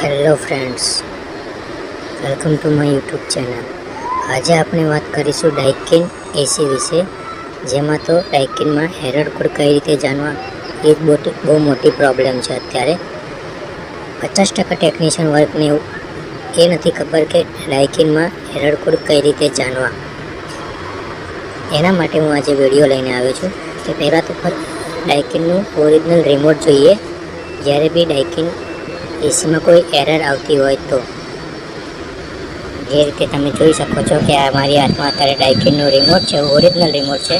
Hello friends, welcome to my YouTube channel. આજે આપણે વાત કરીશું ડાઇકિન એસી વિશે, જેમાં તો ડાઇકિનમાં એરર કોડ કઈ રીતે જાણવા એ બહુ મોટી પ્રોબ્લેમ છે। અત્યારે 50% ટેકનિશિયન વર્કને એ નથી ખબર કે ડાઇકિનમાં એરર કોડ કઈ રીતે જાણવા। એના માટે હું આજે વિડીયો લઈને આવ્યો છું કે પહેલાં તો ડાઇકિનનું ઓરિજિનલ રિમોટ જોઈએ જ્યારે બી ડાઇકિન એસીમાં કોઈ એરર આવતી હોય તો। જે રીતે તમે જોઈ શકો છો કે આ મારી હાથમાં અત્યારે ડાઇકિનનું રિમોટ છે, ઓરિજિનલ રિમોટ છે,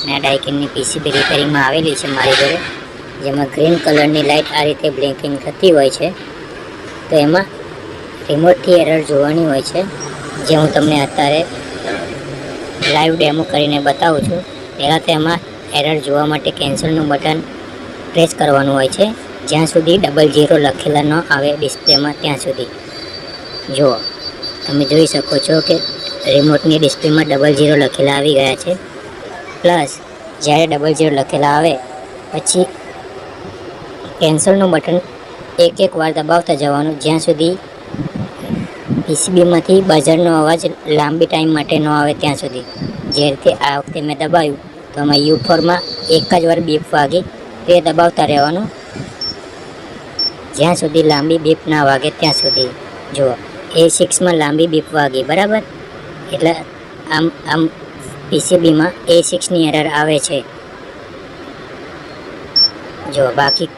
અને આ ડાઇકિનની પીસીબી રિપેરિંગમાં આવેલી છે મારી ઘરે, જેમાં ગ્રીન કલરની લાઇટ આ રીતે બ્લિંકિંગ થતી હોય છે। તો એમાં રિમોટથી એરર જોવાની હોય છે, જે હું તમને અત્યારે લાઈવ ડેમો કરીને બતાવું છું। પહેલાં તો એમાં એરર જોવા માટે કેન્સલનું બટન પ્રેસ કરવાનું હોય છે, જ્યાં સુધી 00 લખેલા ન આવે ડિસ્પ્લેમાં ત્યાં સુધી। જુઓ, તમે જોઈ શકો છો કે રિમોટની ડિસ્પ્લેમાં 00 લખેલા આવી ગયા છે। પ્લસ જ્યારે 00 લખેલા આવે પછી કેન્સલનું બટન એક વાર દબાવતા જવાનું, જ્યાં સુધી પીસીબીમાંથી બઝરનો અવાજ લાંબી ટાઈમ માટે ન આવે ત્યાં સુધી। જે રીતે આ વખતે મેં દબાવ્યું તો આમાં U4માં એક જ વાર બીપ વાગી, તે દબાવતા રહેવાનું જ્યાં સુધી લાંબી બીપ ના વાગે ત્યાં સુધી। જુઓ, A6માં લાંબી બીપ વાગી, બરાબર, એટલે આમ પીસીબીમાં A6ની એરર આવે છે। જો બાકી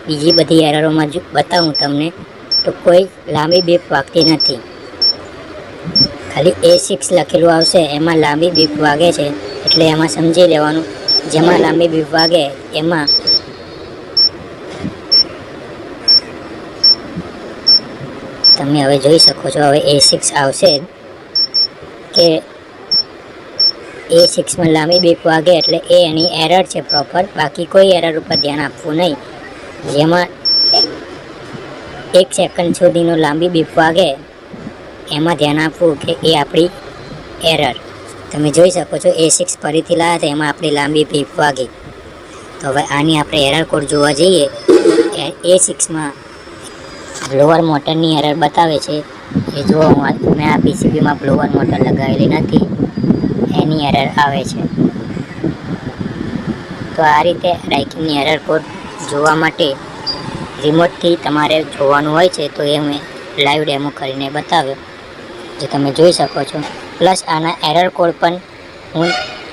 બીજી બધી એરરોમાં જો બતાવું તમને તો કોઈ લાંબી બીપ વાગતી નથી, ખાલી A6 લખેલું આવશે એમાં લાંબી બીપ વાગે છે, એટલે એમાં સમજી લેવાનું જેમાં લાંબી બીપ વાગે એમાં તમે હવે જોઈ શકો છો। હવે A6 આવશે કે A6માં લાંબી બીપ વાગે એટલે એ એની એરર છે પ્રોપર, બાકી કોઈ એરર ઉપર ધ્યાન આપવું નહીં। જેમાં 1 સેકન્ડ સુધીનો લાંબી બીપ વાગે એમાં ધ્યાન આપવું કે એ આપણી એરર। તમે જોઈ શકો છો A6 ફરીથી લાવ્યા તો એમાં આપણી લાંબી બીપ વાગી। તો હવે આની આપણે એરર કોડ જોવા જઈએ। A6માં બ્લોઅર મોટરની એરર બતાવે છે, એ જો મેં આ પીસીબીમાં બ્લોઅર મોટર લગાવેલી નથી, એની એરર આવે છે। તો આ રીતે ડાઇકિનની એરર કોડ જોવા માટે રિમોટથી તમારે જોવાનું હોય છે, તો એ મેં લાઈવ ડેમો કરીને બતાવ્યો, જે તમે જોઈ શકો છો। પ્લસ આના એરર કોડ પણ હું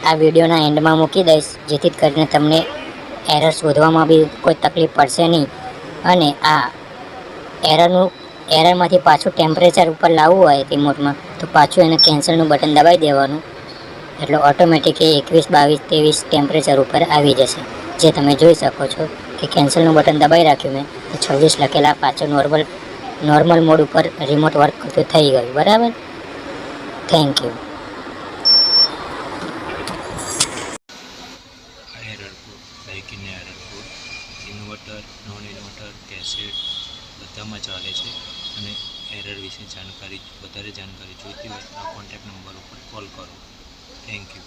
આ વિડીયોના એન્ડમાં મૂકી દઈશ, જેથી કરીને તમને એરર શોધવામાં બી કોઈ તકલીફ પડશે નહીં। અને આ એરરમાંથી પાછું ટેમ્પરેચર ઉપર લાવવું હોય રિમોટમાં તો પાછું એને કેન્સલનું બટન દબાવી દેવાનું, એટલે ઓટોમેટિક 21, 22, 23 ટેમ્પરેચર ઉપર આવી જશે। જે તમે જોઈ શકો છો કે કેન્સલનું બટન દબાવી રાખ્યું મેં તો 26 લખેલા પાછું નોર્મલ મોડ ઉપર રિમોટ વર્ક કરતું થઈ ગયું, બરાબર। Thank you. એરર કોડ, ડાઇકિનના error code inverter, non inverter, કેસે બધામાં ચાલે છે। અને એરર વિશે વધારે જાણકારી જોઈતી હોય તો આ કોન્ટેક્ટ નંબર ઉપર કોલ કરો। Thank you.